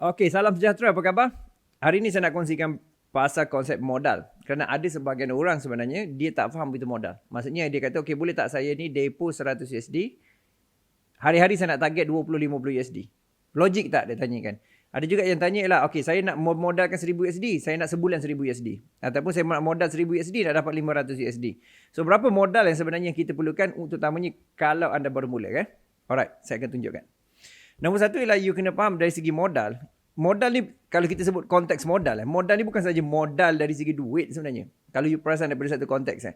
Okey, salam sejahtera. Apa khabar? Hari ini saya nak kongsikan pasal konsep modal. Kerana ada sebahagian orang sebenarnya, dia tak faham itu modal. Maksudnya dia kata, okey boleh tak saya ni depo 100 USD, hari-hari saya nak target 20-50 USD. Logik tak dia tanyakan? Ada juga yang tanya lah, okey saya nak modalkan 1000 USD, saya nak sebulan 1000 USD. Ataupun saya nak modal 1000 USD, nak dapat 500 USD. So berapa modal yang sebenarnya kita perlukan utamanya kalau anda baru mula kan? Alright, saya akan tunjukkan. Nombor satu ialah you kena faham dari segi modal. Modal ni kalau kita sebut konteks modal. Modal ni bukan saja modal dari segi duit sebenarnya. Kalau you perasan daripada satu konteks.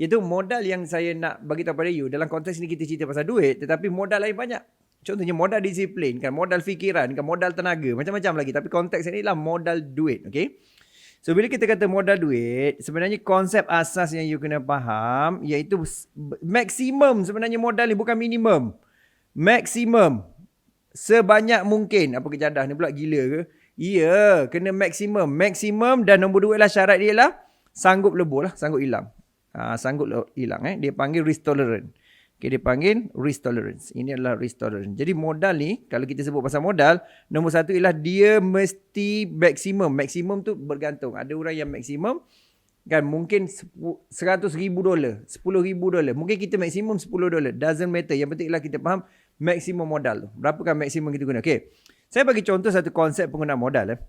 Iaitu modal yang saya nak bagi tahu pada you. Dalam konteks ni kita cerita pasal duit. Tetapi modal lain banyak. Contohnya modal disiplin. Kan, modal fikiran. Kan, modal tenaga. Macam-macam lagi. Tapi konteks ni lah modal duit. Okay? So bila kita kata modal duit. Sebenarnya konsep asas yang you kena faham. Iaitu maksimum sebenarnya modal ni. Bukan minimum. Maksimum. Sebanyak mungkin. Apa kejadah ni pula gila ke? Ya, kena maksimum. Maksimum dan nombor dua lah syarat dia lah sanggup lebur lah, sanggup hilang. Sanggup hilang. Dia panggil risk tolerance. Okay, dia panggil risk tolerance. Ini adalah risk tolerance. Jadi modal ni, kalau kita sebut pasal modal, nombor satu ialah dia mesti maksimum. Maksimum tu bergantung. Ada orang yang maksimum kan mungkin $100,000, $10,000. Mungkin kita maksimum $10. Doesn't matter. Yang penting ialah kita faham maksimum modal tu. Berapakah maksimum kita guna? Okay. Saya bagi contoh satu konsep penggunaan modal.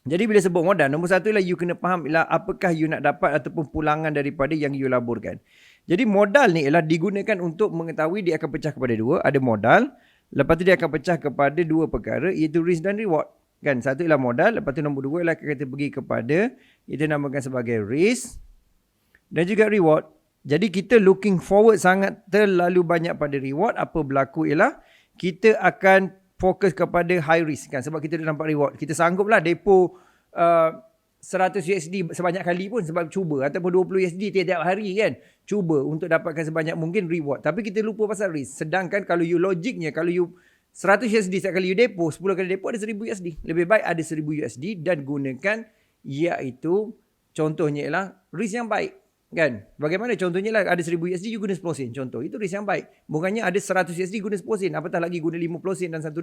Jadi bila sebut modal, nombor satu ialah you kena faham ialah apakah you nak dapat ataupun pulangan daripada yang you laburkan. Jadi modal ni ialah digunakan untuk mengetahui dia akan pecah kepada dua. Ada modal. Lepas tu dia akan pecah kepada dua perkara iaitu risk dan reward. Kan, satu ialah modal. Lepas tu nombor dua ialah kita pergi kepada itu namakan sebagai risk dan juga reward. Jadi kita looking forward sangat terlalu banyak pada reward. Apa berlaku ialah kita akan fokus kepada high risk kan. Sebab kita dah nampak reward. Kita sangguplah depo 100 USD sebanyak kali pun sebab cuba. Ataupun 20 USD tiap-tiap hari kan. Cuba untuk dapatkan sebanyak mungkin reward. Tapi kita lupa pasal risk. Sedangkan kalau you logiknya, kalau you 100 USD setiap kali you depo, 10 kali depo ada 1000 USD. Lebih baik ada 1000 USD dan gunakan iaitu contohnya ialah risk yang baik. Kan? Bagaimana contohnya lah ada 1000 USD you guna 10 sen. Contoh. Itu risk yang baik. Bukannya ada 100 USD guna 10 sen. Apatah lagi guna 50 sen dan $1.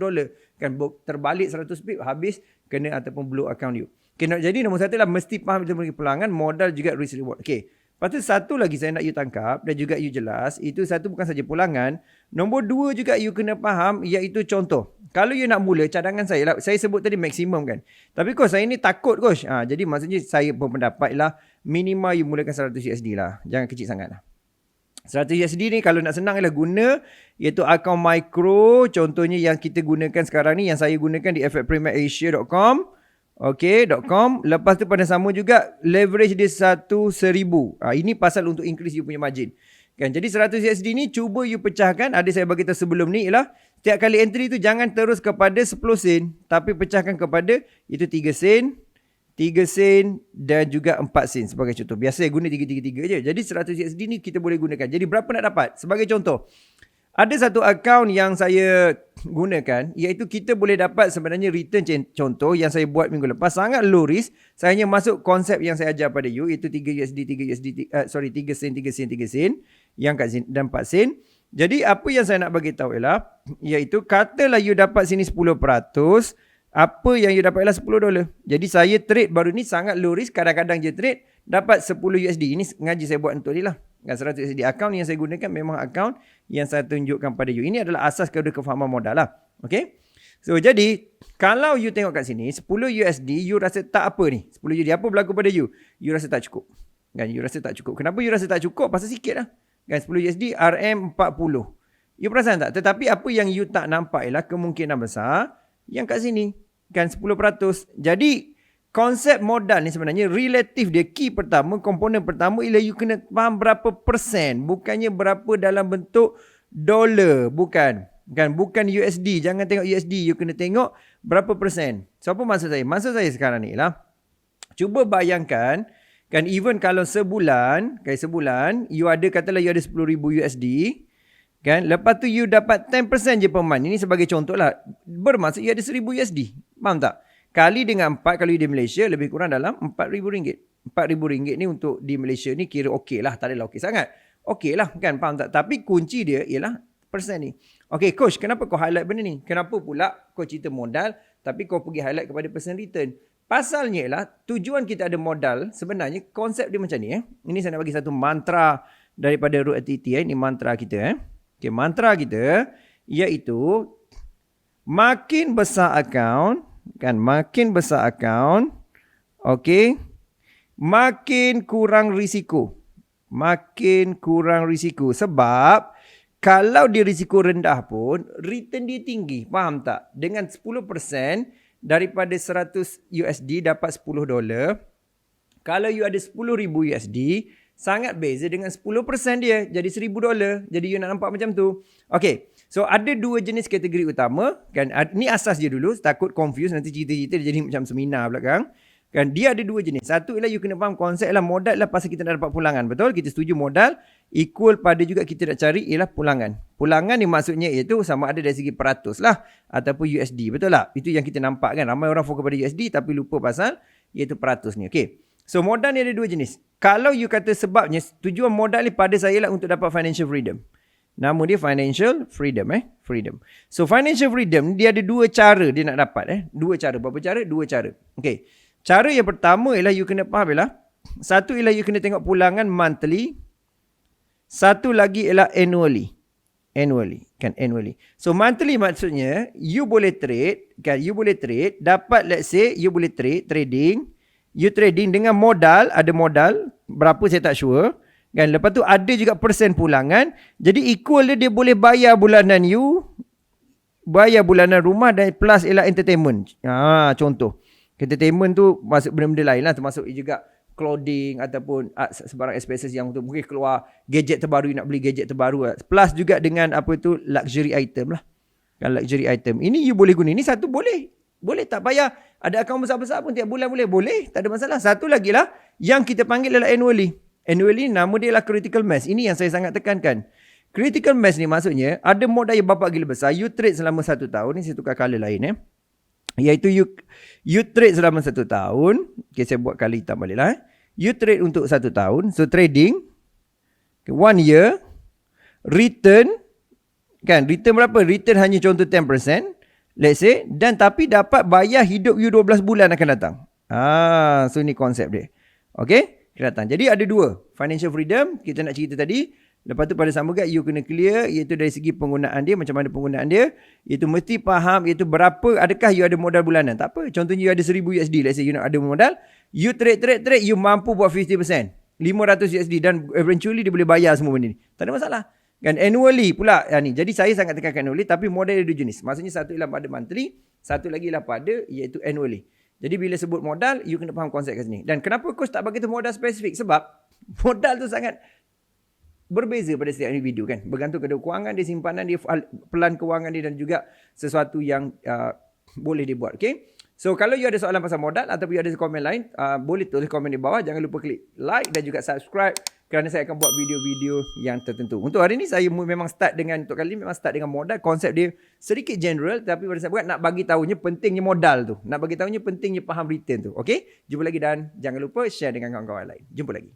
Kan terbalik 100 pip habis kena ataupun blow account you. Okay, jadi nombor satu lah mesti faham kita bagi pulangan, modal juga risk reward. Okay. Lepas tu satu lagi saya nak you tangkap dan juga you jelas. Itu satu bukan saja pulangan. Nombor dua juga you kena faham iaitu contoh. Kalau you nak mula cadangan saya lah. Saya sebut tadi maksimum kan. Tapi coach saya ni takut coach. Jadi maksudnya saya berpendapat lah. Minimal you mulakan 100 USD lah. Jangan kecil sangat lah. 100 USD ni kalau nak senang ialah guna. Iaitu akaun micro. Contohnya yang kita gunakan sekarang ni. Yang saya gunakan di effortprimairasia.com. Okay, .com. Lepas tu pada sama juga leverage dia 1,000. Ini pasal untuk increase you punya margin. Kan? Jadi 100 USD ni cuba you pecahkan. Ada saya bagi tahu sebelum ni ialah setiap kali entry tu jangan terus kepada 10 sen. Tapi pecahkan kepada itu 3 sen, 3 sen dan juga 4 sen sebagai contoh. Biasa saya guna 333 je. Jadi 100 USD ni kita boleh gunakan. Jadi berapa nak dapat? Sebagai contoh. Ada satu akaun yang saya gunakan iaitu kita boleh dapat sebenarnya return contoh yang saya buat minggu lepas sangat low risk. Saya hanya masuk konsep yang saya ajar pada you iaitu 3 USD 3 sen 3 sen 3 sen yang kat sini dan 4 sen. Jadi apa yang saya nak bagi tahu ialah iaitu katalah you dapat sini 10%, apa yang you dapat ialah $10. Jadi saya trade baru ni sangat low risk, kadang-kadang je trade dapat 10 USD. Ini ngaji saya buat untuk ni lah. 100 USD akaun yang saya gunakan memang akaun yang saya tunjukkan pada you. Ini adalah asas kepada kefahaman modal lah. Okay. So jadi kalau you tengok kat sini 10 USD you rasa tak apa ni. 10 USD apa berlaku pada you? You rasa tak cukup. Kan you rasa tak cukup. Kenapa you rasa tak cukup? Pasal sikit lah. Kan 10 USD RM40. You perasan tak? Tetapi apa yang you tak nampak ialah kemungkinan besar yang kat sini. Kan 10%. Jadi konsep modal ni sebenarnya relatif dia. Key pertama, komponen pertama ialah you kena faham berapa persen. Bukannya berapa dalam bentuk dolar. Bukan. Kan? Bukan USD. Jangan tengok USD. You kena tengok berapa persen. So apa maksud saya? Maksud saya sekarang ni lah. Cuba bayangkan. Kan even kalau sebulan. Kayak sebulan. You ada katalah you ada 10,000 USD. Kan? Lepas tu you dapat 10% je per month. Ini sebagai contoh lah. Bermaksud you ada 1,000 USD. Faham tak? Kali dengan 4 kalau di Malaysia lebih kurang dalam RM4,000. RM4,000 ni untuk di Malaysia ni kira okey lah. Tak adalah okey sangat. Okey lah kan, faham tak? Tapi kunci dia ialah persen ni. Okey coach, kenapa kau highlight benda ni? Kenapa pula kau cerita modal? tapi kau pergi highlight kepada percent return. Pasalnya ialah tujuan kita ada modal, sebenarnya konsep dia macam ni. Ini saya nak bagi satu mantra daripada Root Activity. Ini mantra kita. Okay, mantra kita iaitu makin besar akaun, kan, makin besar akaun, okay, makin kurang risiko. Makin kurang risiko. Sebab kalau dia risiko rendah pun, return dia tinggi. Faham tak? Dengan 10% daripada 100 USD dapat $10. Kalau you ada 10,000 USD, sangat beza dengan 10% dia. Jadi $1,000. Jadi you nak nampak macam tu. Okay. So ada dua jenis kategori utama. Kan? Ni asas je dulu. Takut confuse. Nanti cerita-cerita dia jadi macam seminar belakang. Kan, dia ada dua jenis. Satu ialah you kena faham konsep ialah modal ialah pasal kita nak dapat pulangan. Betul? Kita setuju modal equal pada juga kita nak cari ialah pulangan. Pulangan ni maksudnya iaitu sama ada dari segi peratus lah ataupun USD. Betul tak? Itu yang kita nampak kan. Ramai orang fokus pada USD tapi lupa pasal iaitu peratus ni. Okay. So modal ni ada dua jenis. Kalau you kata sebabnya tujuan modal ni pada saya lah untuk dapat financial freedom. Nama dia financial freedom. Freedom. So financial freedom dia ada dua cara dia nak dapat. Dua cara. Berapa cara? Dua cara. Okay. Cara yang pertama ialah you kena faham ialah satu ialah you kena tengok pulangan monthly. Satu lagi ialah annually. Kan annually. So monthly maksudnya you boleh trade, kan, you boleh trade dapat, let's say you boleh trading. You trading dengan modal, ada modal berapa saya tak sure. Kan, lepas tu ada juga persen pulangan. Jadi equal dia boleh bayar bulanan you, bayar bulanan rumah dan plus ialah entertainment. Contoh. Entertainment tu masuk benda-benda lain lah. Termasuk juga clothing ataupun sebarang expenses yang untuk mungkin keluar gadget terbaru, nak beli gadget terbaru. Plus juga dengan apa tu luxury item lah. Kan luxury item. Ini you boleh guna. Ini satu boleh. Boleh tak payah ada akaun besar-besar pun tiap bulan boleh. Boleh. Tak ada masalah. Satu lagi lah yang kita panggil adalah annually. Annually nama dia lah critical mass. Ini yang saya sangat tekankan. Critical mass ni maksudnya ada modal yang bapak gila besar. You trade selama 1 tahun. Ni saya tukar color lain iaitu you trade selama 1 tahun. Okay, saya buat kali hitam balik lah. You trade untuk 1 tahun. So trading 1 year. Return, kan, return berapa? Return hanya contoh 10%, let's say, dan tapi dapat bayar hidup you 12 bulan akan datang. So ini konsep dia. Okay, akan datang. Jadi ada dua financial freedom kita nak cerita tadi. Lepas tu pada sama juga you kena clear iaitu dari segi penggunaan dia, macam mana penggunaan dia. Iaitu mesti faham iaitu berapa, adakah you ada modal bulanan. Tak apa, contohnya you ada 1,000 USD, let's say you nak ada modal, you trade, you mampu buat 50%, 500 USD dan eventually dia boleh bayar semua benda ni. Tak ada masalah. Kan annually pula ni. Jadi saya sangat tekankan annually, tapi modal ada dua jenis. Maksudnya satu ialah pada monthly, satu lagi ialah pada iaitu annually. Jadi bila sebut modal, you kena faham konsep kat sini. Dan kenapa coach tak bagi tu modal spesifik? Sebab modal tu sangat berbeza pada setiap individu kan. Bergantung kepada kewangan dia, simpanan dia, pelan kewangan dia dan juga sesuatu yang boleh dibuat. Okay. So kalau you ada soalan pasal modal ataupun you ada komen lain, boleh tulis komen di bawah. Jangan lupa klik like dan juga subscribe kerana saya akan buat video-video yang tertentu. Untuk hari ni saya memang start dengan, untuk kali ni memang start dengan modal. Konsep dia sedikit general tapi pada saya buat nak bagi tahunya pentingnya modal tu. Nak bagi tahunya pentingnya faham return tu. Okay. Jumpa lagi dan jangan lupa share dengan kawan-kawan lain. Jumpa lagi.